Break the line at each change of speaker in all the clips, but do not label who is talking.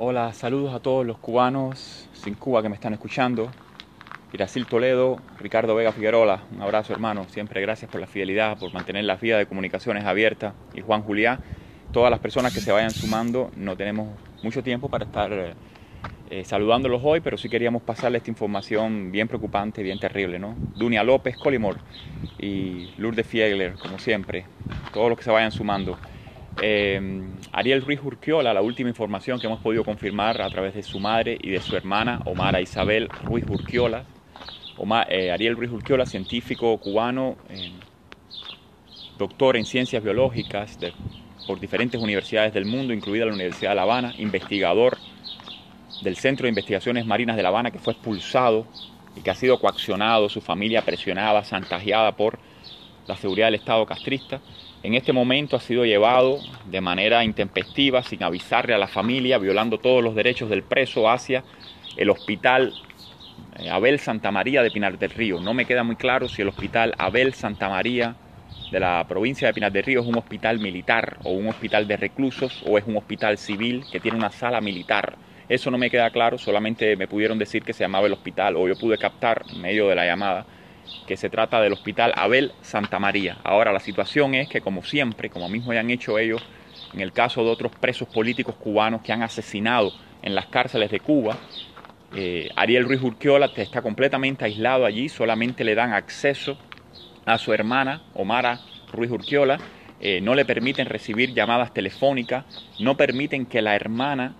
Hola, saludos a todos los cubanos sin Cuba que me están escuchando. Iracil Toledo, Ricardo Vega Figueroa, un abrazo hermano, siempre gracias por la fidelidad, por mantener las vías de comunicaciones abiertas. Y Juan Juliá, todas las personas que se vayan sumando, no tenemos mucho tiempo para estar saludándolos hoy, pero sí queríamos pasarles esta información bien preocupante, bien terrible, ¿no? Dunia López, Colimor y Lourdes Fiegler, como siempre, todos los que se vayan sumando. Ariel Ruiz Urquiola, la última información que hemos podido confirmar a través de su madre y de su hermana, Omara Isabel Ruiz Urquiola. Ariel Ruiz Urquiola, científico cubano, doctor en ciencias biológicas por diferentes universidades del mundo, incluida la Universidad de La Habana, investigador del Centro de Investigaciones Marinas de La Habana, que fue expulsado y que ha sido coaccionado, su familia presionada, chantajeada por la seguridad del Estado castrista. En este momento ha sido llevado de manera intempestiva, sin avisarle a la familia, violando todos los derechos del preso, hacia el hospital Abel Santa María de Pinar del Río. No me queda muy claro si el hospital Abel Santa María de la provincia de Pinar del Río es un hospital militar o un hospital de reclusos o es un hospital civil que tiene una sala militar. Eso no me queda claro, solamente me pudieron decir que se llamaba el hospital, o yo pude captar en medio de la llamada que se trata del hospital Abel Santa María. Ahora, la situación es que, como siempre, como mismo ya han hecho ellos en el caso de otros presos políticos cubanos que han asesinado en las cárceles de Cuba, Ariel Ruiz Urquiola está completamente aislado allí, solamente le dan acceso a su hermana, Omara Ruiz Urquiola, no le permiten recibir llamadas telefónicas, no permiten que la hermana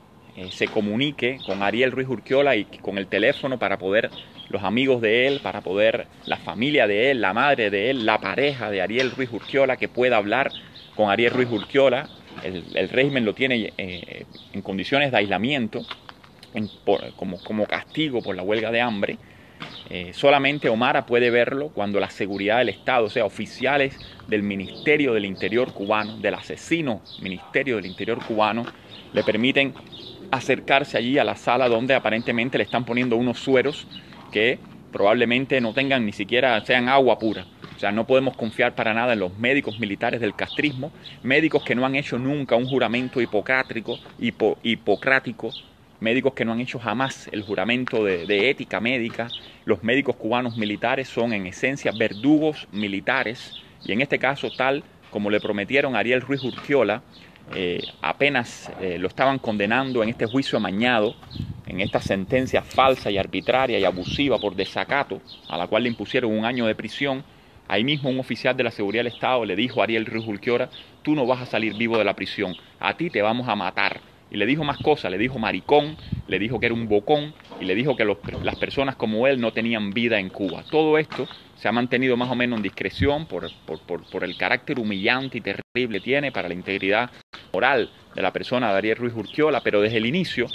se comunique con Ariel Ruiz Urquiola y con el teléfono para poder, los amigos de él, para poder, la familia de él, la madre de él, la pareja de Ariel Ruiz Urquiola, que pueda hablar con Ariel Ruiz Urquiola. El régimen lo tiene en condiciones de aislamiento, como castigo por la huelga de hambre. Solamente Omara puede verlo cuando la seguridad del Estado, o sea, oficiales del Ministerio del Interior cubano, del asesino Ministerio del Interior cubano, le permiten acercarse allí a la sala donde aparentemente le están poniendo unos sueros que probablemente no tengan ni siquiera, sean agua pura. O sea, no podemos confiar para nada en los médicos militares del castrismo, médicos que no han hecho nunca un juramento hipocrático, médicos que no han hecho jamás el juramento de ética médica. Los médicos cubanos militares son en esencia verdugos militares, y en este caso, tal como le prometieron a Ariel Ruiz Urquiola, apenas lo estaban condenando en este juicio amañado, en esta sentencia falsa y arbitraria y abusiva por desacato, a la cual le impusieron 1 año de prisión. Ahí mismo un oficial de la seguridad del Estado le dijo a Ariel Ruiz Urquiola: tú no vas a salir vivo de la prisión, a ti te vamos a matar. Y le dijo más cosas, le dijo maricón, le dijo que era un bocón, y le dijo que las personas como él no tenían vida en Cuba. Todo esto se ha mantenido más o menos en discreción por el carácter humillante y terrible que tiene para la integridad moral de la persona de Ariel Ruiz Urquiola, pero desde el inicio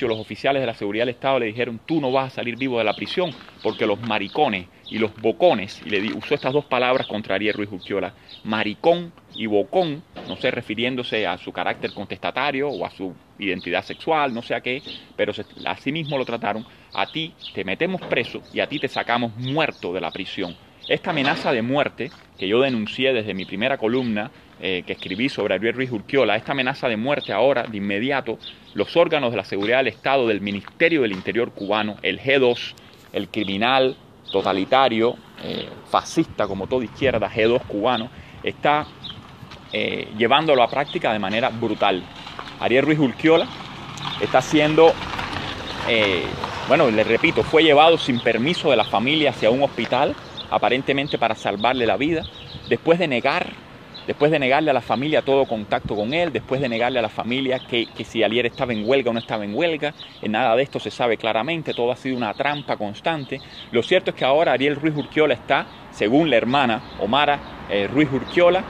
los oficiales de la seguridad del Estado le dijeron: tú no vas a salir vivo de la prisión, porque los maricones y los bocones, y usó estas dos palabras contra Ariel Ruiz Urquiola, maricón y bocón, no sé, refiriéndose a su carácter contestatario o a su identidad sexual, no sé a qué, pero así mismo lo trataron: a ti te metemos preso y a ti te sacamos muerto de la prisión. Esta amenaza de muerte que yo denuncié desde mi primera columna que escribí sobre Ariel Ruiz Urquiola, esta amenaza de muerte ahora, de inmediato, los órganos de la seguridad del Estado, del Ministerio del Interior cubano, el G2, el criminal totalitario, fascista como toda izquierda, G2 cubano, está llevándolo a práctica de manera brutal. Ariel Ruiz Urquiola está siendo, bueno, le repito, fue llevado sin permiso de la familia hacia un hospital, aparentemente para salvarle la vida, después de negarle a la familia todo contacto con él, después de negarle a la familia que si Ariel estaba en huelga o no estaba en huelga. Nada de esto se sabe claramente, todo ha sido una trampa constante. Lo cierto es que ahora Ariel Ruiz Urquiola está, según la hermana Omara Ruiz Urquiola,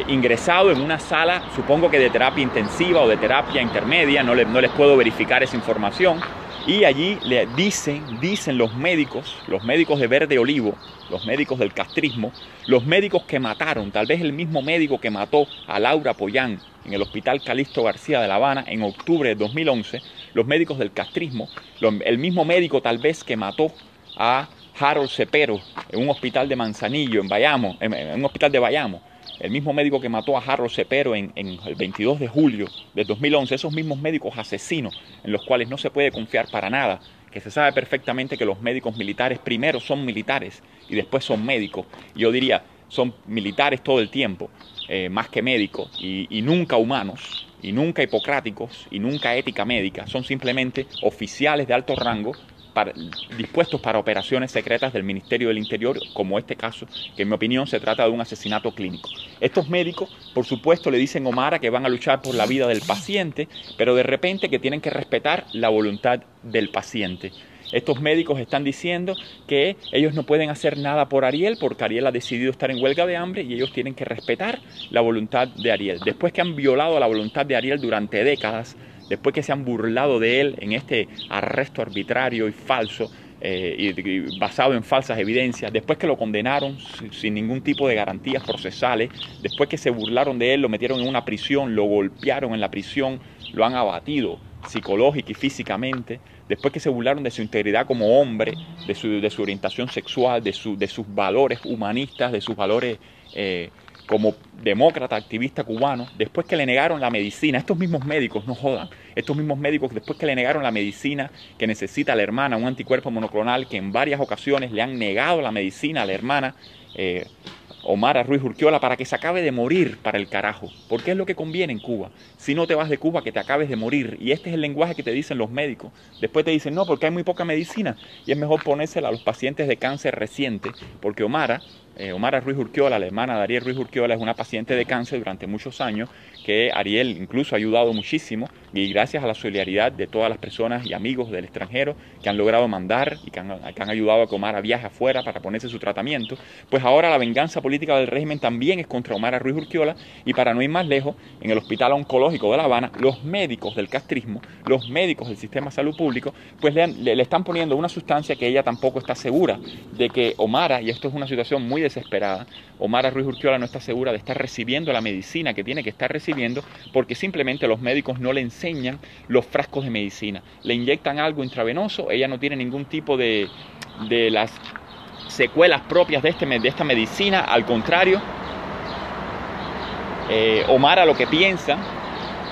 ingresado en una sala, supongo que de terapia intensiva o de terapia intermedia, no les puedo verificar esa información. Y allí le dicen los médicos de Verde Olivo, los médicos del castrismo, los médicos que mataron, tal vez el mismo médico que mató a Laura Pollán en el hospital Calixto García de La Habana en octubre de 2011, los médicos del castrismo, el mismo médico tal vez que mató a Harold Cepero en un hospital de Manzanillo, en un hospital de Bayamo, el mismo médico que mató a Harold Cepero en el 22 de julio de 2011, esos mismos médicos asesinos en los cuales no se puede confiar para nada, que se sabe perfectamente que los médicos militares primero son militares y después son médicos. Yo diría, son militares todo el tiempo, más que médicos, y nunca humanos, y nunca hipocráticos, y nunca ética médica. Son simplemente oficiales de alto rango dispuestos para operaciones secretas del Ministerio del Interior, como este caso, que en mi opinión se trata de un asesinato clínico. Estos médicos, por supuesto, le dicen a Omara que van a luchar por la vida del paciente, pero de repente que tienen que respetar la voluntad del paciente. Estos médicos están diciendo que ellos no pueden hacer nada por Ariel porque Ariel ha decidido estar en huelga de hambre y ellos tienen que respetar la voluntad de Ariel. Después que han violado la voluntad de Ariel durante décadas, después que se han burlado de él en este arresto arbitrario y falso, y basado en falsas evidencias, después que lo condenaron sin ningún tipo de garantías procesales, después que se burlaron de él, lo metieron en una prisión, lo golpearon en la prisión, lo han abatido psicológica y físicamente, después que se burlaron de su integridad como hombre, de su orientación sexual, de sus valores humanistas, de sus valores como demócrata, activista cubano, después que le negaron la medicina, estos mismos médicos, no jodan, estos mismos médicos después que le negaron la medicina que necesita la hermana, un anticuerpo monoclonal, que en varias ocasiones le han negado la medicina a la hermana, Omara Ruiz Urquiola, para que se acabe de morir para el carajo, porque es lo que conviene en Cuba. Si no te vas de Cuba, que te acabes de morir, y este es el lenguaje que te dicen los médicos. Después te dicen, no, porque hay muy poca medicina, y es mejor ponérsela a los pacientes de cáncer reciente, porque Omara Ruiz Urquiola, la hermana de Ariel Ruiz Urquiola, es una paciente de cáncer durante muchos años, que Ariel incluso ha ayudado muchísimo, y gracias a la solidaridad de todas las personas y amigos del extranjero que han logrado mandar y que han ayudado a que Omara viaje afuera para ponerse su tratamiento, pues ahora la venganza política del régimen también es contra Omara Ruiz Urquiola, y para no ir más lejos, en el Hospital Oncológico de La Habana, los médicos del castrismo, los médicos del sistema de salud público, pues le están poniendo una sustancia que ella tampoco está segura de que Omara, y esto es una situación muy desesperada, Omara Ruiz Urquiola no está segura de estar recibiendo la medicina que tiene que estar recibiendo, porque simplemente los médicos no le enseñan los frascos de medicina. Le inyectan algo intravenoso, ella no tiene ningún tipo de las secuelas propias de esta medicina, al contrario, Omara lo que piensa,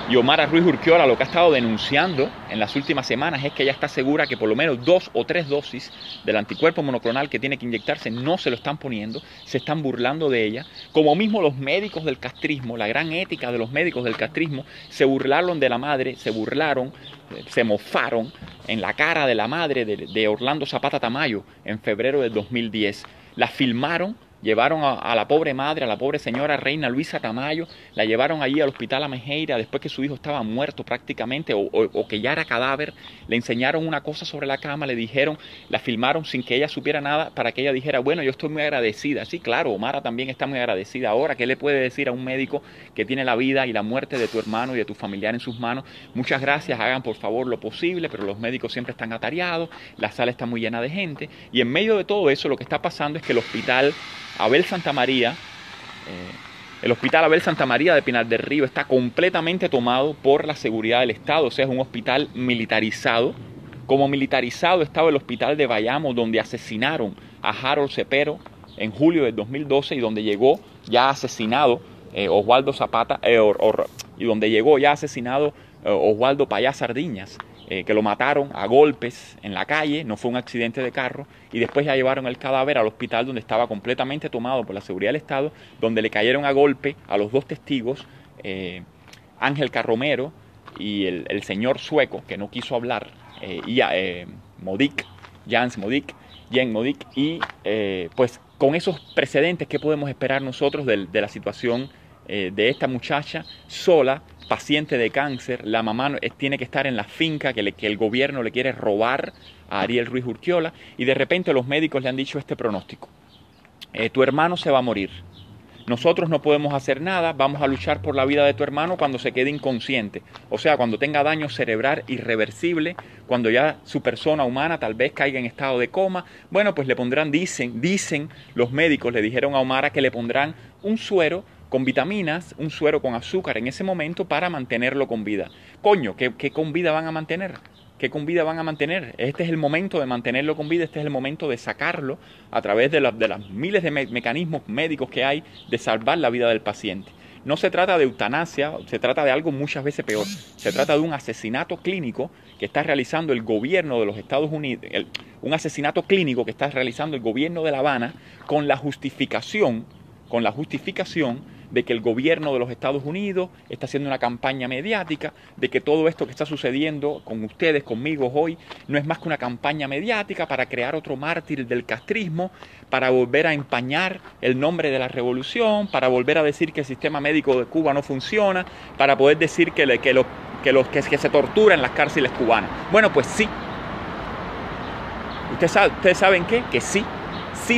y Omara Ruiz Urquiola lo que ha estado denunciando en las últimas semanas, es que ella está segura que por lo menos 2 o 3 dosis del anticuerpo monoclonal que tiene que inyectarse no se lo están poniendo, se están burlando de ella, como mismo los médicos del castrismo, la gran ética de los médicos del castrismo, se burlaron de la madre, se mofaron en la cara de la madre de Orlando Zapata Tamayo en febrero del 2010, la filmaron. Llevaron a la pobre madre, a la pobre señora Reina Luisa Tamayo, la llevaron allí al hospital Amejeira después que su hijo estaba muerto prácticamente o que ya era cadáver. Le enseñaron una cosa sobre la cama, le dijeron, la filmaron sin que ella supiera nada para que ella dijera, bueno, yo estoy muy agradecida. Sí, claro, Omara también está muy agradecida. Ahora, ¿qué le puede decir a un médico que tiene la vida y la muerte de tu hermano y de tu familiar en sus manos? Muchas gracias, hagan por favor lo posible, pero los médicos siempre están atareados, la sala está muy llena de gente. Y en medio de todo eso, lo que está pasando es que el hospital Abel Santa María, el hospital Abel Santa María de Pinar del Río está completamente tomado por la seguridad del Estado, o sea, es un hospital militarizado. Como militarizado estaba el hospital de Bayamo, donde asesinaron a Harold Cepero en julio del 2012 y donde llegó ya asesinado Oswaldo Zapata, y donde llegó ya asesinado Oswaldo Payá Sardiñas. Que lo mataron a golpes en la calle, no fue un accidente de carro, y después ya llevaron el cadáver al hospital donde estaba completamente tomado por la seguridad del Estado, donde le cayeron a golpe a los 2 testigos, Ángel Carromero y el señor sueco, que no quiso hablar, Jens Modik, y pues con esos precedentes, ¿qué podemos esperar nosotros de la situación de esta muchacha sola, paciente de cáncer? La mamá tiene que estar en la finca que el gobierno le quiere robar a Ariel Ruiz Urquiola, y de repente los médicos le han dicho este pronóstico: tu hermano se va a morir, nosotros no podemos hacer nada, vamos a luchar por la vida de tu hermano cuando se quede inconsciente, o sea, cuando tenga daño cerebral irreversible, cuando ya su persona humana tal vez caiga en estado de coma. Bueno, pues le pondrán, dicen los médicos, le dijeron a Omara que le pondrán un suero con vitaminas, un suero con azúcar en ese momento para mantenerlo con vida. Coño, ¿qué con vida van a mantener? ¿Qué con vida van a mantener? Este es el momento de mantenerlo con vida, este es el momento de sacarlo a través de las miles de mecanismos médicos que hay de salvar la vida del paciente. No se trata de eutanasia, se trata de algo muchas veces peor. Se trata de un asesinato clínico que está realizando el gobierno de los Estados Unidos, un asesinato clínico que está realizando el gobierno de La Habana con la justificación de que el gobierno de los Estados Unidos está haciendo una campaña mediática, de que todo esto que está sucediendo con ustedes, conmigo hoy, no es más que una campaña mediática para crear otro mártir del castrismo, para volver a empañar el nombre de la revolución, para volver a decir que el sistema médico de Cuba no funciona, para poder decir que se tortura en las cárceles cubanas. Bueno, pues sí. ¿Ustedes saben qué? Que sí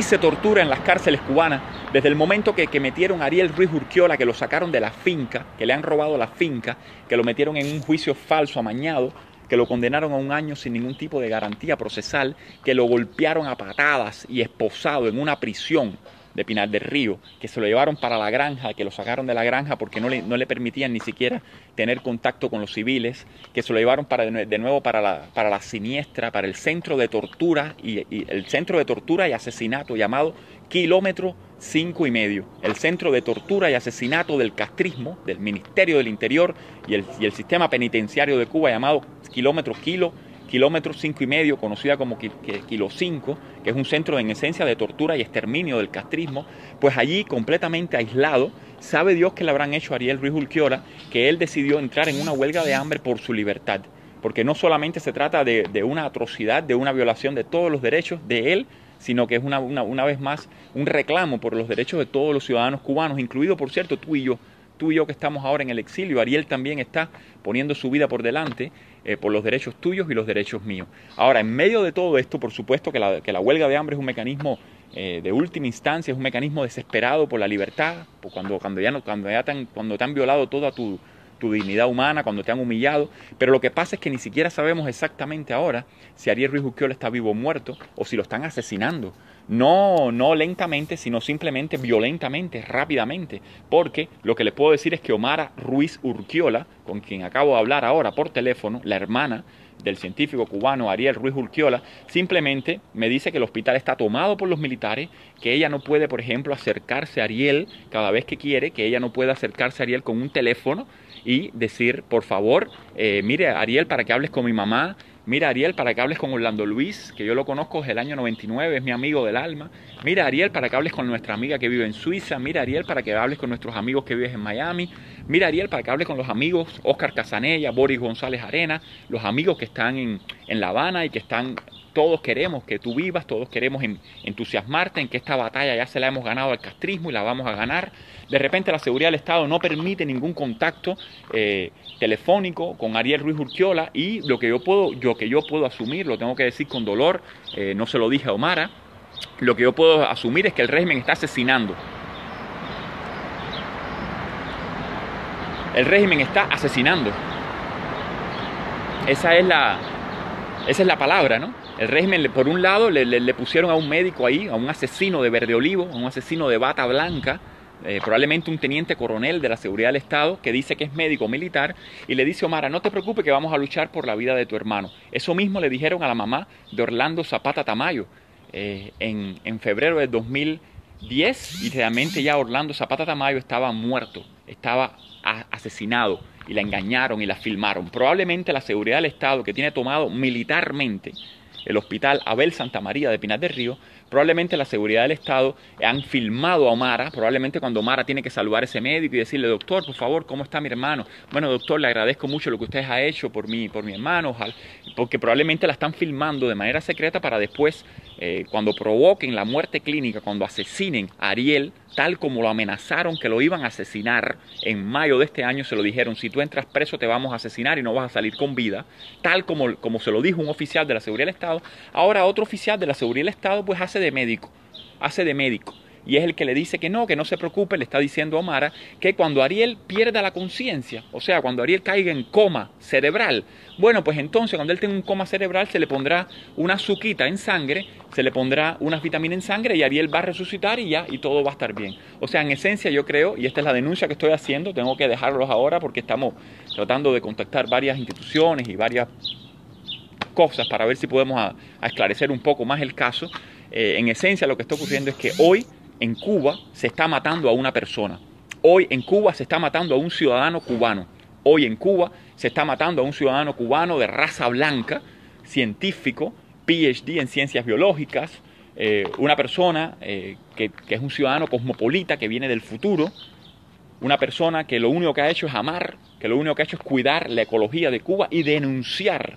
se tortura en las cárceles cubanas. Desde el momento que metieron a Ariel Ruiz Urquiola, que lo sacaron de la finca, que le han robado la finca, que lo metieron en un juicio falso, amañado, que lo condenaron a 1 año sin ningún tipo de garantía procesal, que lo golpearon a patadas y esposado en una prisión de Pinar del Río, que se lo llevaron para la granja, que lo sacaron de la granja porque no le permitían ni siquiera tener contacto con los civiles, que se lo llevaron de nuevo para la siniestra, para el centro de tortura el centro de tortura y asesinato llamado Kilómetro 5,5, el centro de tortura y asesinato del castrismo, del Ministerio del Interior y el sistema penitenciario de Cuba llamado Kilómetro 5,5, conocida como Kilo 5, que es un centro en esencia de tortura y exterminio del castrismo. Pues allí, completamente aislado, sabe Dios que le habrán hecho a Ariel Ruiz Urquiola, que él decidió entrar en una huelga de hambre por su libertad, porque no solamente se trata de una atrocidad, de una violación de todos los derechos de él, sino que es una vez más un reclamo por los derechos de todos los ciudadanos cubanos, incluido, por cierto, tú y yo que estamos ahora en el exilio. Ariel también está poniendo su vida por delante por los derechos tuyos y los derechos míos. Ahora, en medio de todo esto, por supuesto que la huelga de hambre es un mecanismo de última instancia, es un mecanismo desesperado por la libertad, cuando te han violado toda tu dignidad humana, cuando te han humillado. Pero lo que pasa es que ni siquiera sabemos exactamente ahora si Ariel Ruiz Urquiola está vivo o muerto, o si lo están asesinando. No lentamente, sino simplemente violentamente, rápidamente. Porque lo que les puedo decir es que Omara Ruiz Urquiola, con quien acabo de hablar ahora por teléfono, la hermana del científico cubano Ariel Ruiz Urquiola, simplemente me dice que el hospital está tomado por los militares, que ella no puede, por ejemplo, acercarse a Ariel cada vez que quiere, que ella no puede acercarse a Ariel con un teléfono y decir, por favor, mire Ariel, para que hables con mi mamá, mira Ariel, para que hables con Orlando Luis, que yo lo conozco desde el año 99, es mi amigo del alma. Mira Ariel, para que hables con nuestra amiga que vive en Suiza. Mira Ariel, para que hables con nuestros amigos que viven en Miami. Mira Ariel, para que hables con los amigos Oscar Casanella, Boris González Arena, los amigos que están en La Habana y que están... Todos queremos que tú vivas, todos queremos entusiasmarte en que esta batalla ya se la hemos ganado al castrismo y la vamos a ganar. De repente la seguridad del Estado no permite ningún contacto telefónico con Ariel Ruiz Urquiola, y lo que yo puedo asumir, lo tengo que decir con dolor, no se lo dije a Omara, lo que yo puedo asumir es que el régimen está asesinando. El régimen está asesinando. Esa es la palabra, ¿no? El régimen, por un lado, le pusieron a un médico ahí, a un asesino de verde olivo, a un asesino de bata blanca, probablemente un teniente coronel de la seguridad del Estado, que dice que es médico militar, y le dice a Omara, no te preocupes que vamos a luchar por la vida de tu hermano. Eso mismo le dijeron a la mamá de Orlando Zapata Tamayo en febrero de 2010, y realmente ya Orlando Zapata Tamayo estaba muerto, estaba asesinado, y la engañaron y la filmaron. Probablemente la seguridad del Estado, que tiene tomado militarmente el hospital Abel Santa María de Pinar del Río, probablemente la seguridad del Estado han filmado a Omara, probablemente cuando Omara tiene que saludar a ese médico y decirle, doctor, por favor, ¿cómo está mi hermano? Bueno, doctor, le agradezco mucho lo que usted ha hecho por mi hermano, ojalá, porque probablemente la están filmando de manera secreta para después, cuando provoquen la muerte clínica, cuando asesinen a Ariel, tal como lo amenazaron que lo iban a asesinar en mayo de este año, se lo dijeron, si tú entras preso te vamos a asesinar y no vas a salir con vida, tal como se lo dijo un oficial de la seguridad del Estado. Ahora otro oficial de la seguridad del Estado pues hace de médico, y es el que le dice que no se preocupe, le está diciendo a Omara que cuando Ariel pierda la conciencia, o sea, cuando Ariel caiga en coma cerebral, bueno, pues entonces cuando él tenga un coma cerebral se le pondrá una azuquita en sangre, se le pondrá unas vitaminas en sangre y Ariel va a resucitar y ya, y todo va a estar bien. O sea, en esencia yo creo, y esta es la denuncia que estoy haciendo, tengo que dejarlos ahora porque estamos tratando de contactar varias instituciones y varias cosas para ver si podemos a esclarecer un poco más el caso. En esencia lo que está ocurriendo es que hoy en Cuba se está matando a una persona. Hoy en Cuba se está matando a un ciudadano cubano. Hoy en Cuba se está matando a un ciudadano cubano de raza blanca, científico, PhD en ciencias biológicas, una persona que es un ciudadano cosmopolita que viene del futuro, una persona que lo único que ha hecho es amar, que lo único que ha hecho es cuidar la ecología de Cuba y denunciar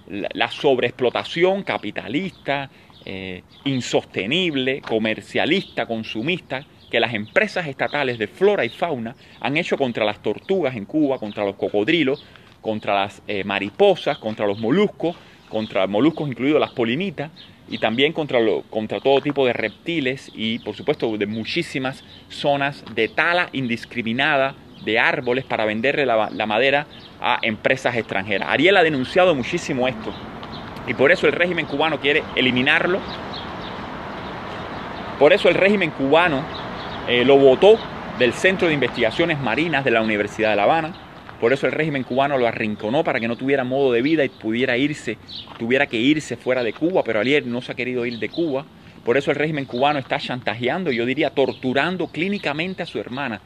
la sobreexplotación capitalista, insostenible, comercialista, consumista, que las empresas estatales de flora y fauna han hecho contra las tortugas en Cuba, contra los cocodrilos, contra las mariposas, contra los moluscos incluidos las polinitas, y también contra todo tipo de reptiles y, por supuesto, de muchísimas zonas de tala indiscriminada de árboles para venderle la madera a empresas extranjeras. Ariel ha denunciado muchísimo esto y por eso el régimen cubano quiere eliminarlo. Por eso el régimen cubano lo botó del Centro de Investigaciones Marinas de la Universidad de La Habana. Por eso el régimen cubano lo arrinconó para que no tuviera modo de vida y tuviera que irse fuera de Cuba, pero Ariel no se ha querido ir de Cuba. Por eso el régimen cubano está chantajeando, yo diría torturando clínicamente a su hermana,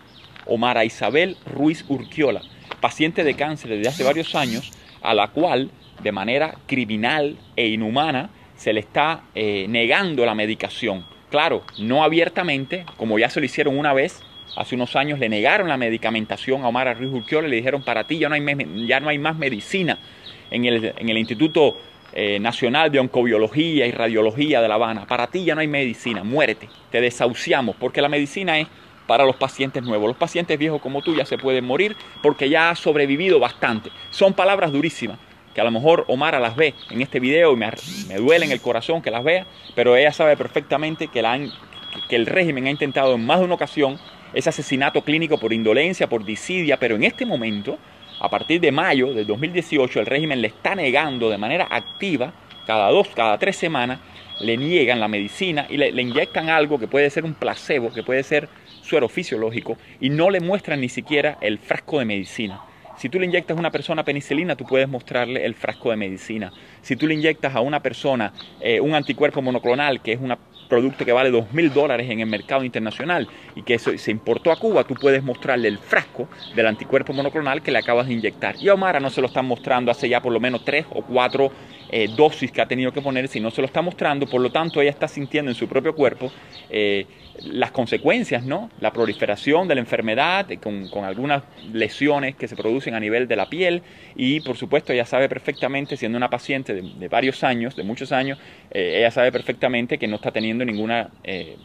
Omara Isabel Ruiz Urquiola, paciente de cáncer desde hace varios años, a la cual de manera criminal e inhumana se le está negando la medicación. Claro, no abiertamente, como ya se lo hicieron una vez. Hace unos años le negaron la medicamentación a Omara Ruiz Urquiola y le dijeron: para ti ya no hay más medicina en el Instituto Nacional de Oncobiología y Radiología de La Habana. Para ti ya no hay medicina, muérete, te desahuciamos, porque la medicina es para los pacientes nuevos. Los pacientes viejos como tú ya se pueden morir porque ya has sobrevivido bastante. Son palabras durísimas, que a lo mejor Omara las ve en este video y me duele en el corazón que las vea, pero ella sabe perfectamente que el régimen ha intentado en más de una ocasión ese asesinato clínico por indolencia, por disidia, pero en este momento, a partir de mayo del 2018, el régimen le está negando de manera activa, cada 3 semanas, le niegan la medicina y le inyectan algo que puede ser un placebo, que puede ser suero fisiológico, y no le muestran ni siquiera el frasco de medicina. Si tú le inyectas a una persona penicilina, tú puedes mostrarle el frasco de medicina. Si tú le inyectas a una persona un anticuerpo monoclonal, que es un producto que vale $2.000 en el mercado internacional y que se importó a Cuba, tú puedes mostrarle el frasco del anticuerpo monoclonal que le acabas de inyectar. Y a Omara no se lo están mostrando hace ya por lo menos 3 o 4 dosis que ha tenido que poner, si no se lo está mostrando. Por lo tanto, ella está sintiendo en su propio cuerpo las consecuencias, ¿no? La proliferación de la enfermedad con algunas lesiones que se producen a nivel de la piel, y por supuesto ella sabe perfectamente, siendo una paciente de varios años, de muchos años, ella sabe perfectamente que no está teniendo ninguna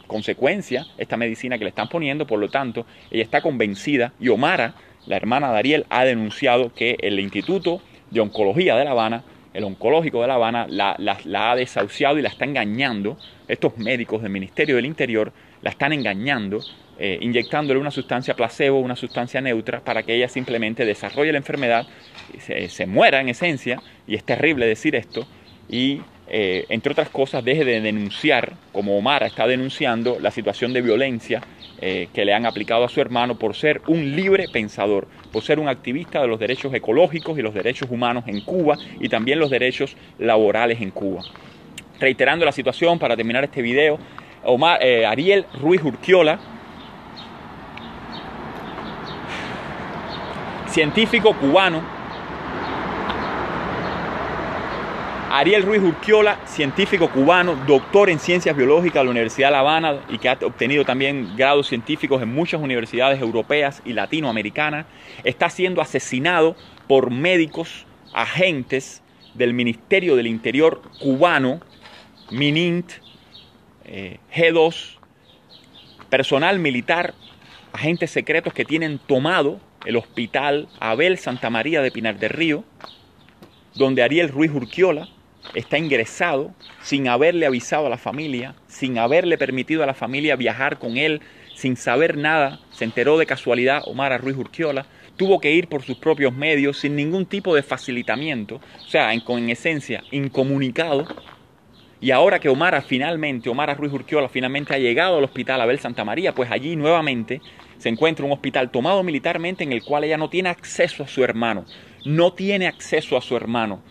consecuencia esta medicina que le están poniendo. Por lo tanto, ella está convencida, y Omara, la hermana de Ariel, ha denunciado que el Instituto de Oncología de La Habana, el oncológico de La Habana, la ha desahuciado y la está engañando. Estos médicos del Ministerio del Interior la están engañando, inyectándole una sustancia placebo, una sustancia neutra, para que ella simplemente desarrolle la enfermedad, se muera en esencia, y es terrible decir esto, y entre otras cosas deje de denunciar, como Omara está denunciando, la situación de violencia que le han aplicado a su hermano por ser un libre pensador, por ser un activista de los derechos ecológicos y los derechos humanos en Cuba, y también los derechos laborales en Cuba. Reiterando la situación para terminar este video, Ariel Ruiz Urquiola, científico cubano. Ariel Ruiz Urquiola, científico cubano, doctor en ciencias biológicas de la Universidad de La Habana, y que ha obtenido también grados científicos en muchas universidades europeas y latinoamericanas, está siendo asesinado por médicos, agentes del Ministerio del Interior cubano, MININT, G2, personal militar, agentes secretos que tienen tomado el hospital Abel Santa María de Pinar del Río, donde Ariel Ruiz Urquiola está ingresado sin haberle avisado a la familia, sin haberle permitido a la familia viajar con él, sin saber nada. Se enteró de casualidad Omara Ruiz Urquiola, tuvo que ir por sus propios medios, sin ningún tipo de facilitamiento, o sea, en esencia, incomunicado. Y ahora que Omara Ruiz Urquiola finalmente ha llegado al hospital Abel Santa María, pues allí nuevamente se encuentra un hospital tomado militarmente en el cual ella no tiene acceso a su hermano. No tiene acceso a su hermano.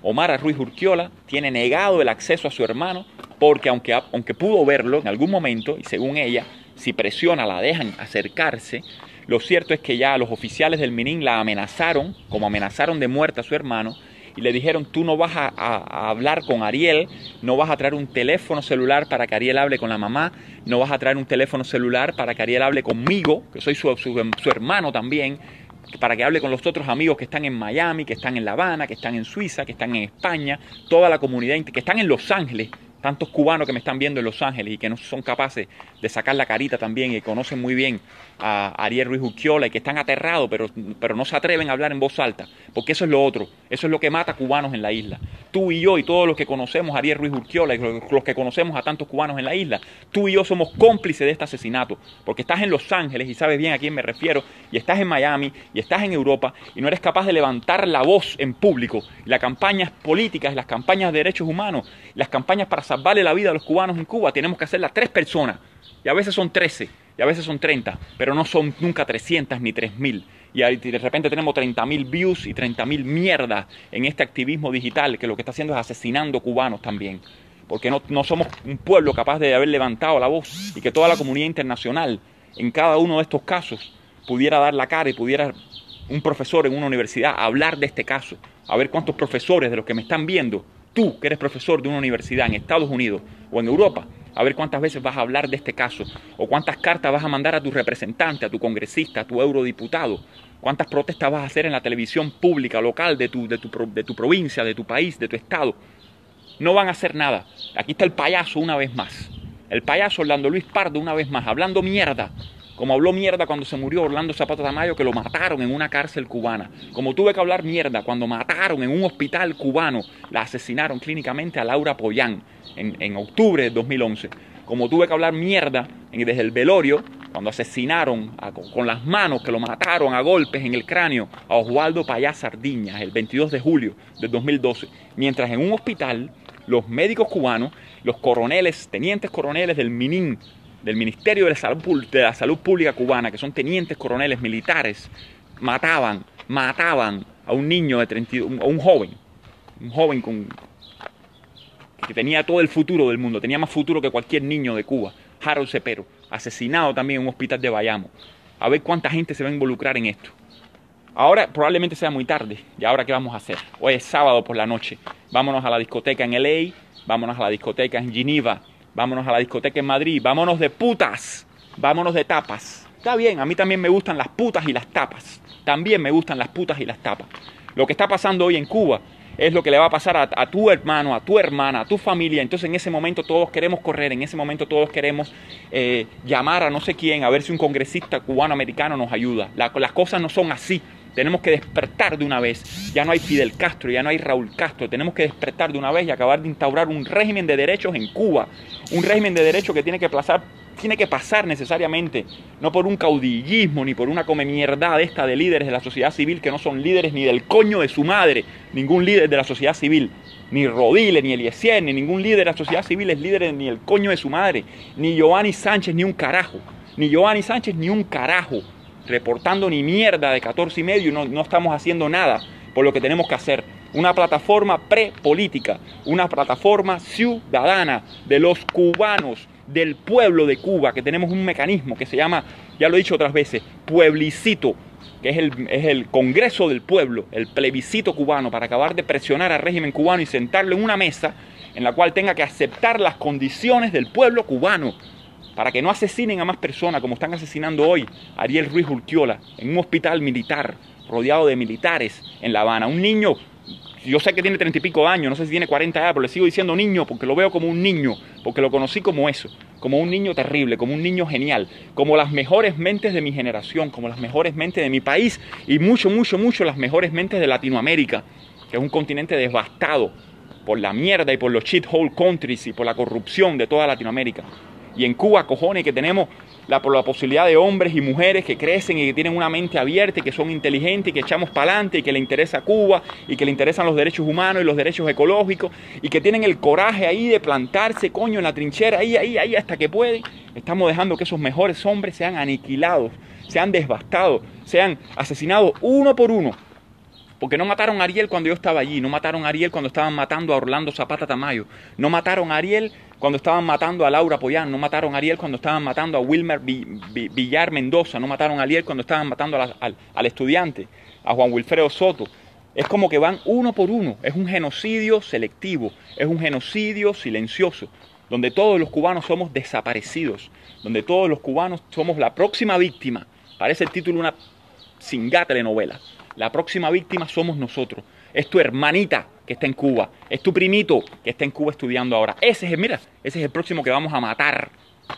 Omar Ruiz Urquiola tiene negado el acceso a su hermano porque aunque pudo verlo en algún momento, y según ella, si presiona la dejan acercarse, lo cierto es que ya los oficiales del MNIN la amenazaron, como amenazaron de muerte a su hermano, y le dijeron: tú no vas a hablar con Ariel, no vas a traer un teléfono celular para que Ariel hable con la mamá, no vas a traer un teléfono celular para que Ariel hable conmigo, que soy su hermano también, para que hable con los otros amigos que están en Miami, que están en La Habana, que están en Suiza, que están en España, toda la comunidad, que están en Los Ángeles, tantos cubanos que me están viendo en Los Ángeles y que no son capaces de sacar la carita también y conocen muy bien a Ariel Ruiz Urquiola y que están aterrados, pero no se atreven a hablar en voz alta, porque eso es lo otro, eso es lo que mata cubanos en la isla. Tú y yo y todos los que conocemos a Ariel Ruiz Urquiola y los que conocemos a tantos cubanos en la isla, tú y yo somos cómplices de este asesinato, porque estás en Los Ángeles y sabes bien a quién me refiero, y estás en Miami y estás en Europa y no eres capaz de levantar la voz en público. Las campañas políticas, las campañas de derechos humanos, las campañas para salvarle la vida a los cubanos en Cuba, tenemos que hacerlas 3 personas, y a veces son 13, y a veces son 30, pero no son nunca 300 ni 3000. Y ahí de repente tenemos 30.000 views y 30.000 mierdas en este activismo digital que lo que está haciendo es asesinando cubanos también. Porque no somos un pueblo capaz de haber levantado la voz y que toda la comunidad internacional en cada uno de estos casos pudiera dar la cara y pudiera un profesor en una universidad hablar de este caso. A ver cuántos profesores de los que me están viendo, tú que eres profesor de una universidad en Estados Unidos o en Europa, a ver cuántas veces vas a hablar de este caso, o cuántas cartas vas a mandar a tu representante, a tu congresista, a tu eurodiputado, cuántas protestas vas a hacer en la televisión pública local de tu provincia, de tu país, de tu estado. No van a hacer nada. Aquí está el payaso una vez más. El payaso Orlando Luis Pardo una vez más, hablando mierda. Como habló mierda cuando se murió Orlando Zapata Tamayo, que lo mataron en una cárcel cubana. Como tuve que hablar mierda cuando mataron en un hospital cubano, la asesinaron clínicamente a Laura Pollán en octubre de 2011. Como tuve que hablar mierda desde el velorio, cuando asesinaron con las manos, que lo mataron a golpes en el cráneo, a Oswaldo Payá Sardiñas, el 22 de julio de 2012. Mientras en un hospital, los médicos cubanos, los coroneles, tenientes coroneles del MNIN, del Ministerio de la Salud Pública Cubana, que son tenientes coroneles militares, mataban a un niño de 32, a un joven que tenía todo el futuro del mundo, tenía más futuro que cualquier niño de Cuba, Harold Cepero, asesinado también en un hospital de Bayamo. A ver cuánta gente se va a involucrar en esto. Ahora probablemente sea muy tarde, ¿y ahora qué vamos a hacer? Hoy es sábado por la noche, vámonos a la discoteca en LA, vámonos a la discoteca en Geneva, vámonos a la discoteca en Madrid, vámonos de putas, vámonos de tapas. Está bien, a mí también me gustan las putas y las tapas, también me gustan las putas y las tapas. Lo que está pasando hoy en Cuba es lo que le va a pasar a tu hermano, a tu hermana, a tu familia. Entonces en ese momento todos queremos correr, en ese momento todos queremos llamar a no sé quién, a ver si un congresista cubano-americano nos ayuda. Las cosas no son así. Tenemos que despertar de una vez. Ya no hay Fidel Castro, ya no hay Raúl Castro. Tenemos que despertar de una vez y acabar de instaurar un régimen de derechos en Cuba. Un régimen de derechos que tiene que pasar necesariamente, no por un caudillismo ni por una come mierda esta de líderes de la sociedad civil que no son líderes ni del coño de su madre, ningún líder de la sociedad civil, ni Rodile, ni Eliezer, ni ningún líder de la sociedad civil es líder ni el coño de su madre, ni Giovanni Sánchez ni un carajo, reportando ni mierda de 14 y medio, no estamos haciendo nada por lo que tenemos que hacer. Una plataforma prepolítica, una plataforma ciudadana de los cubanos, del pueblo de Cuba, que tenemos un mecanismo que se llama, ya lo he dicho otras veces, pueblicito, que es el Congreso del Pueblo, el plebiscito cubano, para acabar de presionar al régimen cubano y sentarlo en una mesa en la cual tenga que aceptar las condiciones del pueblo cubano, para que no asesinen a más personas como están asesinando hoy a Ariel Ruiz Urquiola en un hospital militar, rodeado de militares en La Habana. Un niño, yo sé que tiene 30 y pico años, no sé si tiene 40 años, pero le sigo diciendo niño porque lo veo como un niño, porque lo conocí como eso, como un niño terrible, como un niño genial, como las mejores mentes de mi generación, como las mejores mentes de mi país y mucho las mejores mentes de Latinoamérica, que es un continente devastado por la mierda y por los shithole countries y por la corrupción de toda Latinoamérica. Y en Cuba, cojones, que tenemos la posibilidad de hombres y mujeres que crecen y que tienen una mente abierta y que son inteligentes y que echamos para adelante y que le interesa a Cuba y que le interesan los derechos humanos y los derechos ecológicos y que tienen el coraje ahí de plantarse, coño, en la trinchera, ahí hasta que pueden. Estamos dejando que esos mejores hombres sean aniquilados, sean devastados, sean asesinados uno por uno Porque no mataron a Ariel cuando yo estaba allí, no mataron a Ariel cuando estaban matando a Orlando Zapata Tamayo, no mataron a Ariel cuando estaban matando a Laura Pollán, no mataron a Ariel cuando estaban matando a Wilmer Villar Mendoza, no mataron a Ariel cuando estaban matando al estudiante, a Juan Wilfredo Soto. Es como que van uno por uno, es un genocidio selectivo, es un genocidio silencioso, donde todos los cubanos somos desaparecidos, donde todos los cubanos somos la próxima víctima. Parece el título de una cingada telenovela. La próxima víctima somos nosotros. Es tu hermanita que está en Cuba. Es tu primito que está en Cuba estudiando ahora. Ese es el próximo que vamos a matar.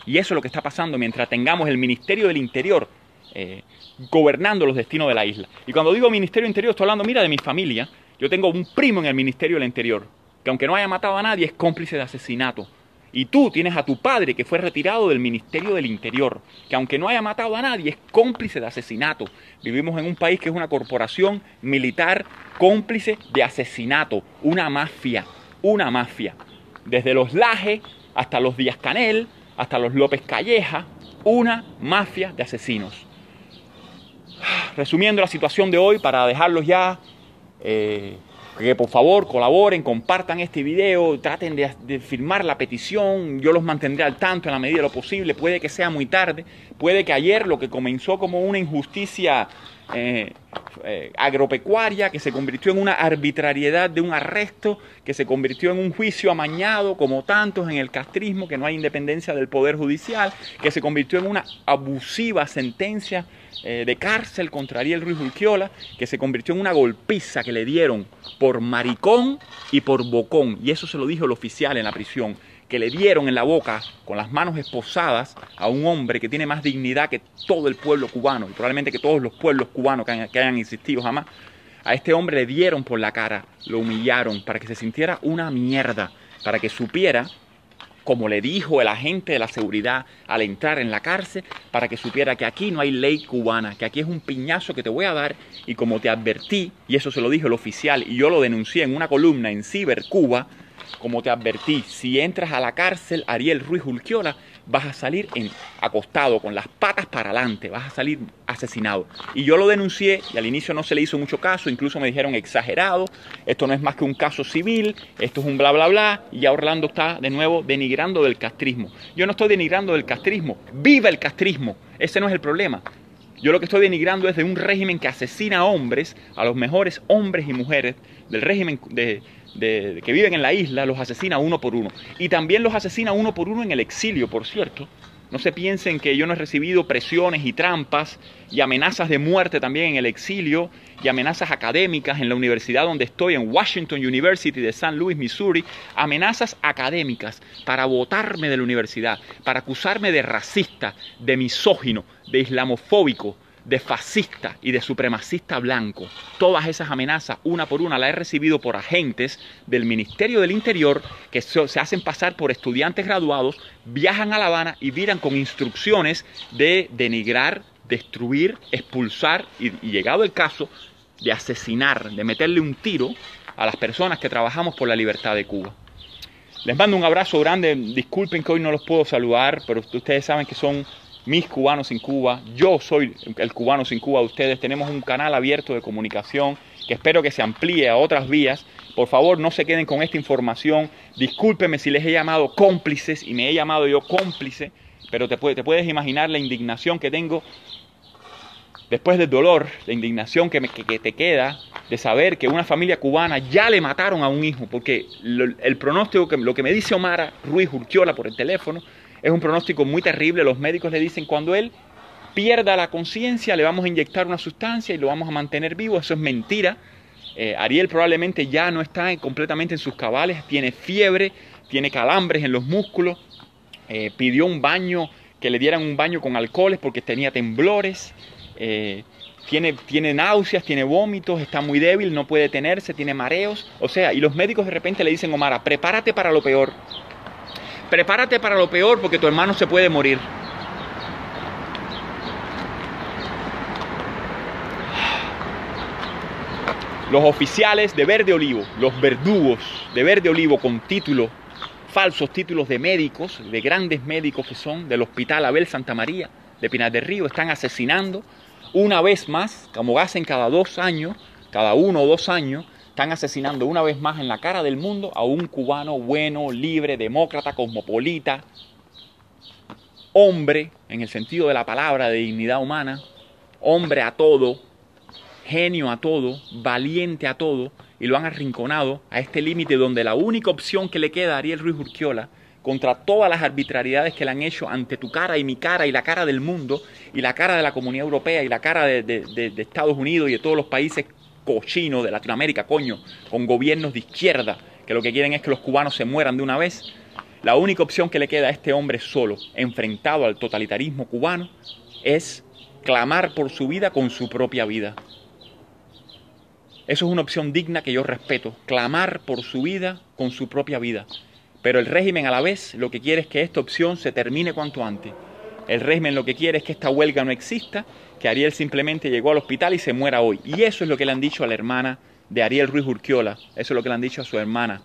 Y eso es lo que está pasando mientras tengamos el Ministerio del Interior gobernando los destinos de la isla. Y cuando digo Ministerio del Interior estoy hablando, mira, de mi familia. Yo tengo un primo en el Ministerio del Interior que aunque no haya matado a nadie es cómplice de asesinato. Y tú tienes a tu padre que fue retirado del Ministerio del Interior, que aunque no haya matado a nadie, es cómplice de asesinato. Vivimos en un país que es una corporación militar cómplice de asesinato, una mafia, una mafia. Desde los Laje hasta los Díaz-Canel, hasta los López Calleja, una mafia de asesinos. Resumiendo la situación de hoy, para dejarlos ya, que por favor colaboren, compartan este video, traten de firmar la petición, yo los mantendré al tanto en la medida de lo posible. Puede que sea muy tarde, puede que ayer lo que comenzó como una injusticia agropecuaria, que se convirtió en una arbitrariedad de un arresto, que se convirtió en un juicio amañado como tantos en el castrismo, que no hay independencia del poder judicial, que se convirtió en una abusiva sentencia de cárcel contra Ariel Ruiz Urquiola, que se convirtió en una golpiza que le dieron por maricón y por bocón, y eso se lo dijo el oficial en la prisión, que le dieron en la boca con las manos esposadas a un hombre que tiene más dignidad que todo el pueblo cubano, y probablemente que todos los pueblos cubanos que hayan existido jamás. A este hombre le dieron por la cara, lo humillaron para que se sintiera una mierda, para que supiera, como le dijo el agente de la seguridad al entrar en la cárcel, para que supiera que aquí no hay ley cubana, que aquí es un piñazo que te voy a dar, y como te advertí, y eso se lo dijo el oficial, y yo lo denuncié en una columna en Cibercuba, como te advertí, si entras a la cárcel, Ariel Ruiz Urquiola, vas a salir acostado, con las patas para adelante, vas a salir asesinado. Y yo lo denuncié, y al inicio no se le hizo mucho caso, incluso me dijeron exagerado, esto no es más que un caso civil, esto es un bla bla bla, y ya Orlando está de nuevo denigrando del castrismo. Yo no estoy denigrando del castrismo, ¡viva el castrismo! Ese no es el problema. Yo lo que estoy denigrando es de un régimen que asesina a hombres, a los mejores hombres y mujeres del régimen que viven en la isla, los asesina uno por uno. Y también los asesina uno por uno en el exilio, por cierto. No se piensen que yo no he recibido presiones y trampas y amenazas de muerte también en el exilio y amenazas académicas en la universidad donde estoy, en Washington University de San Luis, Missouri. Amenazas académicas para botarme de la universidad, para acusarme de racista, de misógino, de islamofóbico, de fascista y de supremacista blanco. Todas esas amenazas, una por una, las he recibido por agentes del Ministerio del Interior que se hacen pasar por estudiantes graduados, viajan a La Habana y viran con instrucciones de denigrar, destruir, expulsar y llegado el caso, de asesinar, de meterle un tiro a las personas que trabajamos por la libertad de Cuba. Les mando un abrazo grande, disculpen que hoy no los puedo saludar, pero ustedes saben que son mis cubanos sin Cuba, yo soy el cubano sin Cuba de ustedes, tenemos un canal abierto de comunicación que espero que se amplíe a otras vías. Por favor, no se queden con esta información, discúlpenme si les he llamado cómplices y me he llamado yo cómplice, pero te puedes imaginar la indignación que tengo después del dolor, la indignación que te queda de saber que una familia cubana ya le mataron a un hijo, porque el pronóstico, lo que me dice Omar Ruiz Urquiola por el teléfono, es un pronóstico muy terrible. Los médicos le dicen, cuando él pierda la conciencia, le vamos a inyectar una sustancia y lo vamos a mantener vivo. Eso es mentira. Ariel probablemente ya no está completamente en sus cabales, tiene fiebre, tiene calambres en los músculos, pidió un baño, que le dieran un baño con alcoholes porque tenía temblores, tiene náuseas, tiene vómitos, está muy débil, no puede tenerse, tiene mareos. O sea, y los médicos de repente le dicen, Omar, prepárate para lo peor. Prepárate para lo peor porque tu hermano se puede morir. Los oficiales de Verde Olivo, los verdugos de Verde Olivo con títulos, falsos títulos de médicos, de grandes médicos que son del Hospital Abel Santa María de Pinar del Río, están asesinando una vez más, como hacen cada 2 años, cada 1 o 2 años, están asesinando una vez más en la cara del mundo a un cubano bueno, libre, demócrata, cosmopolita, hombre, en el sentido de la palabra, de dignidad humana, hombre a todo, genio a todo, valiente a todo, y lo han arrinconado a este límite donde la única opción que le queda a Ariel Ruiz Urquiola, contra todas las arbitrariedades que le han hecho ante tu cara y mi cara y la cara del mundo y la cara de la Comunidad Europea y la cara de Estados Unidos y de todos los países cochinos de Latinoamérica, coño, con gobiernos de izquierda que lo que quieren es que los cubanos se mueran de una vez. La única opción que le queda a este hombre solo, enfrentado al totalitarismo cubano, es clamar por su vida con su propia vida. Eso es una opción digna que yo respeto, clamar por su vida con su propia vida. Pero el régimen a la vez lo que quiere es que esta opción se termine cuanto antes. El régimen lo que quiere es que esta huelga no exista, que Ariel simplemente llegó al hospital y se muera hoy. Y eso es lo que le han dicho a la hermana de Ariel Ruiz Urquiola, eso es lo que le han dicho a su hermana,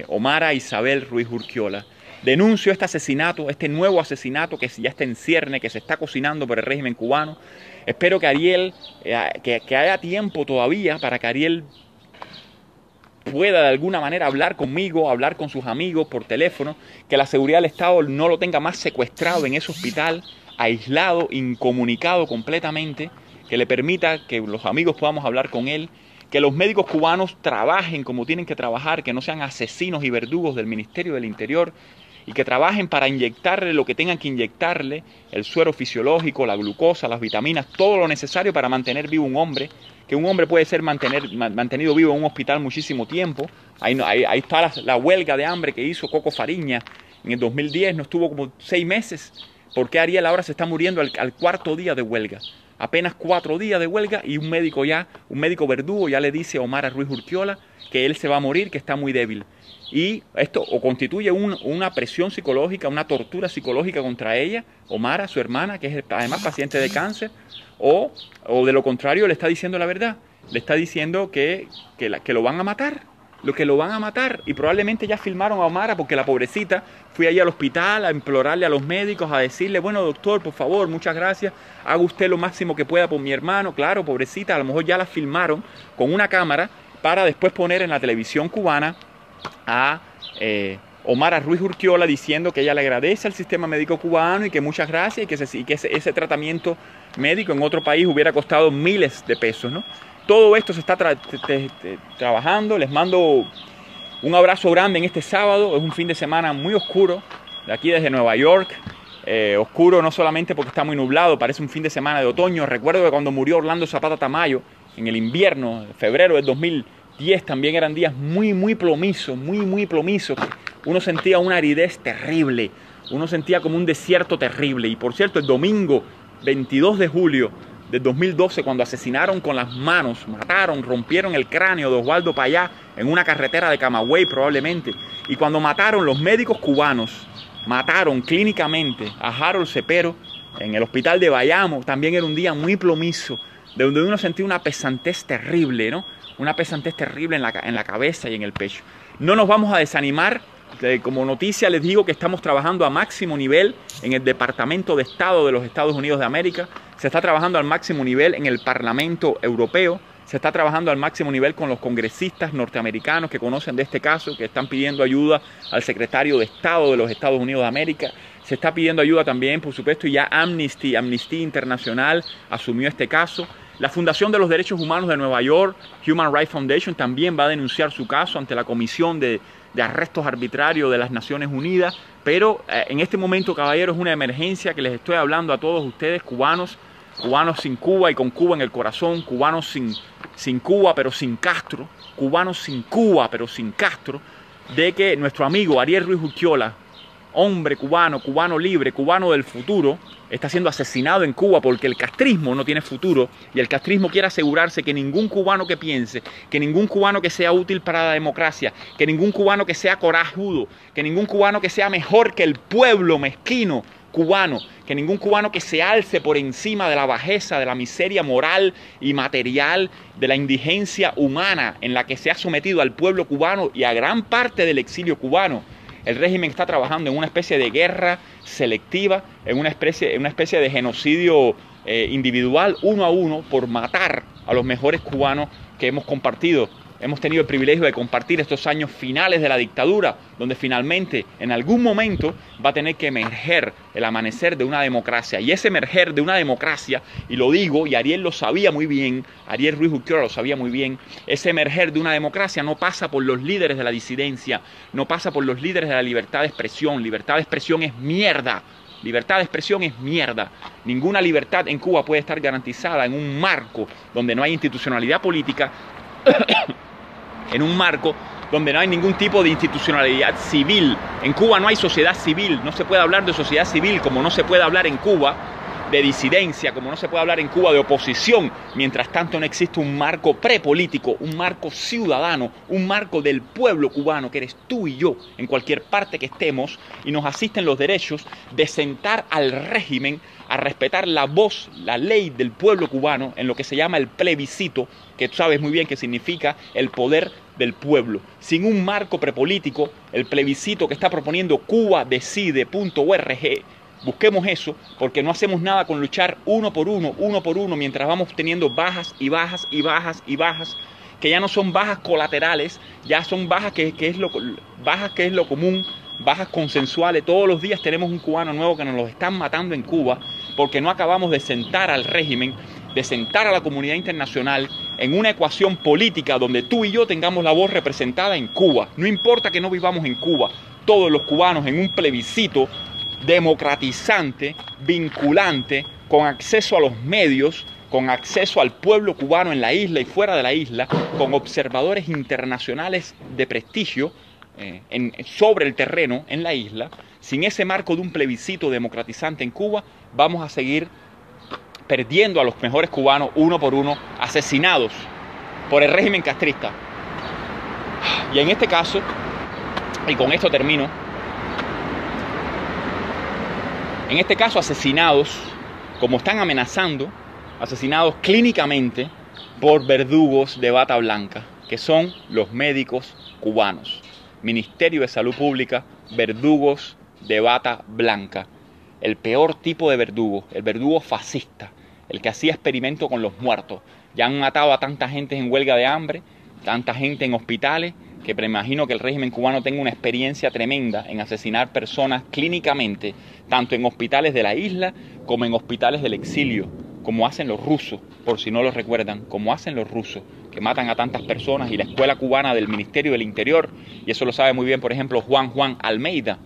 Omara Isabel Ruiz Urquiola. Denuncio este asesinato, este nuevo asesinato que ya está en cierne, que se está cocinando por el régimen cubano. Espero que Ariel, que haya tiempo todavía para que Ariel pueda de alguna manera hablar conmigo, hablar con sus amigos por teléfono, que la seguridad del Estado no lo tenga más secuestrado en ese hospital, aislado, incomunicado completamente, que le permita que los amigos podamos hablar con él, que los médicos cubanos trabajen como tienen que trabajar, que no sean asesinos y verdugos del Ministerio del Interior, y que trabajen para inyectarle lo que tengan que inyectarle, el suero fisiológico, la glucosa, las vitaminas, todo lo necesario para mantener vivo un hombre, que un hombre puede ser mantenido vivo en un hospital muchísimo tiempo. Ahí está la huelga de hambre que hizo Coco Fariña en el 2010, no estuvo como 6 meses. ¿Por qué Ariel ahora se está muriendo al 4.º día de huelga? Apenas 4 días de huelga y un médico verdugo ya le dice a Omara Ruiz Urquiola que él se va a morir, que está muy débil. Y esto o constituye una presión psicológica, una tortura psicológica contra ella, Omara, su hermana, que es además paciente de cáncer, o de lo contrario le está diciendo la verdad, le está diciendo que lo van a matar, que lo van a matar, y probablemente ya filmaron a Omara porque la pobrecita fue allí al hospital a implorarle a los médicos, a decirle, bueno doctor, por favor, muchas gracias, haga usted lo máximo que pueda por mi hermano. Claro, pobrecita, a lo mejor ya la filmaron con una cámara para después poner en la televisión cubana a Omara Ruiz Urquiola diciendo que ella le agradece al sistema médico cubano y que muchas gracias y que ese tratamiento médico en otro país hubiera costado miles de pesos, ¿no? Todo esto se está trabajando. Les mando un abrazo grande en este sábado. Es un fin de semana muy oscuro, de aquí desde Nueva York. Oscuro no solamente porque está muy nublado, parece un fin de semana de otoño. Recuerdo que cuando murió Orlando Zapata Tamayo, en el invierno, febrero del 2010, también eran días muy plomizos, muy plomizos. Uno sentía una aridez terrible, uno sentía como un desierto terrible. Y por cierto, el domingo 22 de julio del 2012, cuando asesinaron con las manos, mataron, rompieron el cráneo de Osvaldo Payá en una carretera de Camagüey probablemente, y cuando mataron los médicos cubanos, mataron clínicamente a Harold Cepero en el hospital de Bayamo, también era un día muy plomizo, de donde uno sentía una pesantez terrible, ¿no? Una pesantez terrible en la cabeza y en el pecho. No nos vamos a desanimar. Como noticia les digo que estamos trabajando a máximo nivel en el Departamento de Estado de los Estados Unidos de América, se está trabajando al máximo nivel en el Parlamento Europeo, se está trabajando al máximo nivel con los congresistas norteamericanos que conocen de este caso, que están pidiendo ayuda al secretario de Estado de los Estados Unidos de América. Se está pidiendo ayuda también, por supuesto, y ya Amnistía Internacional asumió este caso. La Fundación de los Derechos Humanos de Nueva York, Human Rights Foundation, también va a denunciar su caso ante la Comisión de Arrestos Arbitrarios de las Naciones Unidas. Pero en este momento, caballeros, es una emergencia que les estoy hablando a todos ustedes, cubanos sin Cuba y con Cuba en el corazón, cubanos sin Cuba pero sin Castro, cubanos sin Cuba pero sin Castro, de que nuestro amigo Ariel Ruiz Urquiola, hombre cubano, cubano libre, cubano del futuro, está siendo asesinado en Cuba porque el castrismo no tiene futuro y el castrismo quiere asegurarse que ningún cubano que piense, que ningún cubano que sea útil para la democracia, que ningún cubano que sea corajudo, que ningún cubano que sea mejor que el pueblo mezquino cubano, que ningún cubano que se alce por encima de la bajeza, de la miseria moral y material, de la indigencia humana en la que se ha sometido al pueblo cubano y a gran parte del exilio cubano. El régimen está trabajando en una especie de guerra selectiva, en una especie de genocidio individual, uno a uno, por matar a los mejores cubanos que hemos compartido. Hemos tenido el privilegio de compartir estos años finales de la dictadura, donde finalmente, en algún momento, va a tener que emerger el amanecer de una democracia. Y ese emerger de una democracia, y lo digo, y Ariel lo sabía muy bien, Ariel Ruiz Urquiola lo sabía muy bien, ese emerger de una democracia no pasa por los líderes de la disidencia, no pasa por los líderes de la libertad de expresión. Libertad de expresión es mierda. Libertad de expresión es mierda. Ninguna libertad en Cuba puede estar garantizada en un marco donde no hay institucionalidad política, en un marco donde no hay ningún tipo de institucionalidad civil. En Cuba no hay sociedad civil, no se puede hablar de sociedad civil como no se puede hablar en Cuba de disidencia, como no se puede hablar en Cuba de oposición. Mientras tanto no existe un marco prepolítico, un marco ciudadano, un marco del pueblo cubano, que eres tú y yo, en cualquier parte que estemos, y nos asisten los derechos de sentar al régimen a respetar la voz, la ley del pueblo cubano en lo que se llama el plebiscito, que tú sabes muy bien que significa el poder del pueblo. Sin un marco prepolítico, el plebiscito que está proponiendo cubadecide.org, busquemos eso, porque no hacemos nada con luchar uno por uno, mientras vamos teniendo bajas y bajas y bajas y bajas, que ya no son bajas colaterales, ya son bajas que es lo común, bajas consensuales. Todos los días tenemos un cubano nuevo que nos los están matando en Cuba, porque no acabamos de sentar al régimen, de sentar a la comunidad internacional en una ecuación política donde tú y yo tengamos la voz representada en Cuba. No importa que no vivamos en Cuba, todos los cubanos en un plebiscito democratizante, vinculante, con acceso a los medios, con acceso al pueblo cubano en la isla y fuera de la isla, con observadores internacionales de prestigio sobre el terreno en la isla. Sin ese marco de un plebiscito democratizante en Cuba, vamos a seguir perdiendo a los mejores cubanos uno por uno, asesinados por el régimen castrista. Y en este caso, y con esto termino, en este caso asesinados, como están amenazando, asesinados clínicamente por verdugos de bata blanca, que son los médicos cubanos. Ministerio de Salud Pública, verdugos de bata blanca. El peor tipo de verdugo, el verdugo fascista, el que hacía experimento con los muertos. Ya han matado a tanta gente en huelga de hambre, tanta gente en hospitales, que me imagino que el régimen cubano tenga una experiencia tremenda en asesinar personas clínicamente, tanto en hospitales de la isla como en hospitales del exilio, como hacen los rusos, por si no lo recuerdan, como hacen los rusos, que matan a tantas personas, y la escuela cubana del Ministerio del Interior, y eso lo sabe muy bien, por ejemplo, Juan Almeida.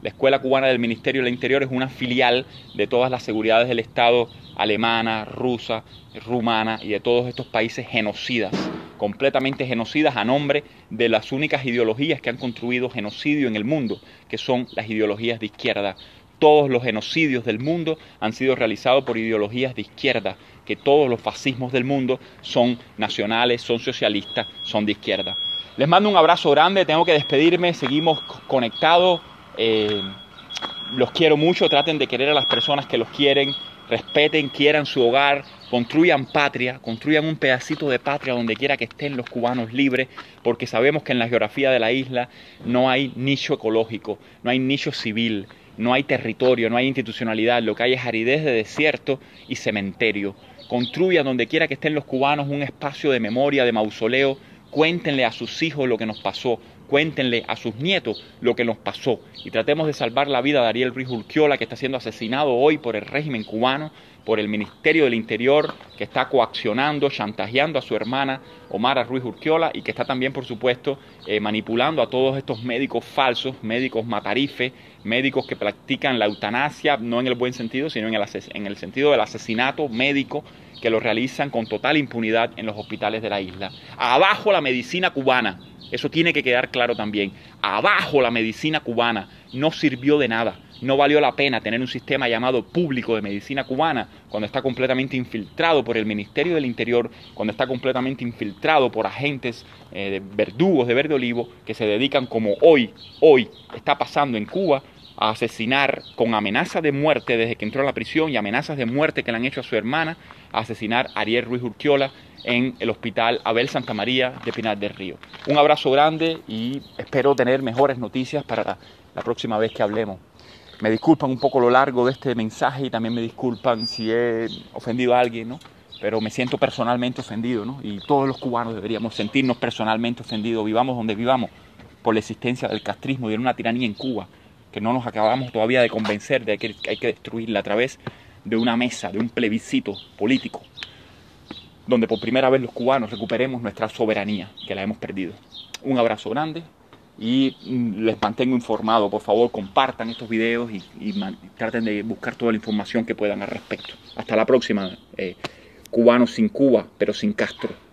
La escuela cubana del Ministerio del Interior es una filial de todas las seguridades del Estado, alemana, rusa, rumana, y de todos estos países genocidas, completamente genocidas a nombre de las únicas ideologías que han construido genocidio en el mundo, que son las ideologías de izquierda. Todos los genocidios del mundo han sido realizados por ideologías de izquierda, que todos los fascismos del mundo son nacionales, son socialistas, son de izquierda. Les mando un abrazo grande, tengo que despedirme, seguimos conectados, los quiero mucho, traten de querer a las personas que los quieren, respeten, quieran su hogar, construyan patria, construyan un pedacito de patria donde quiera que estén los cubanos libres, porque sabemos que en la geografía de la isla no hay nicho ecológico, no hay nicho civil, no hay territorio, no hay institucionalidad, lo que hay es aridez de desierto y cementerio. Construyan donde quiera que estén los cubanos un espacio de memoria, de mausoleo, cuéntenle a sus hijos lo que nos pasó, cuéntenle a sus nietos lo que nos pasó, y tratemos de salvar la vida de Ariel Ruiz Urquiola, que está siendo asesinado hoy por el régimen cubano, por el Ministerio del Interior, que está coaccionando, chantajeando a su hermana Omara Ruiz Urquiola, y que está también, por supuesto, manipulando a todos estos médicos falsos, médicos matarife, médicos que practican la eutanasia, no en el buen sentido, sino en el sentido del asesinato médico, que lo realizan con total impunidad en los hospitales de la isla. Abajo la medicina cubana, eso tiene que quedar claro también. Abajo la medicina cubana, no sirvió de nada. No valió la pena tener un sistema llamado público de medicina cubana cuando está completamente infiltrado por el Ministerio del Interior, cuando está completamente infiltrado por agentes verdugos de verde olivo que se dedican, como hoy está pasando en Cuba, a asesinar con amenazas de muerte desde que entró a la prisión, y amenazas de muerte que le han hecho a su hermana, a asesinar a Ariel Ruiz Urquiola en el hospital Abel Santa María de Pinar del Río. Un abrazo grande y espero tener mejores noticias para la próxima vez que hablemos. Me disculpan un poco lo largo de este mensaje, y también me disculpan si he ofendido a alguien, ¿no? pero me siento personalmente ofendido, ¿no? Y todos los cubanos deberíamos sentirnos personalmente ofendidos, vivamos donde vivamos, por la existencia del castrismo y de una tiranía en Cuba, que no nos acabamos todavía de convencer de que hay que destruirla a través de una mesa, de un plebiscito político, donde por primera vez los cubanos recuperemos nuestra soberanía, que la hemos perdido. Un abrazo grande y les mantengo informado. Por favor, compartan estos videos y traten de buscar toda la información que puedan al respecto. Hasta la próxima. Cubanos sin Cuba, pero sin Castro.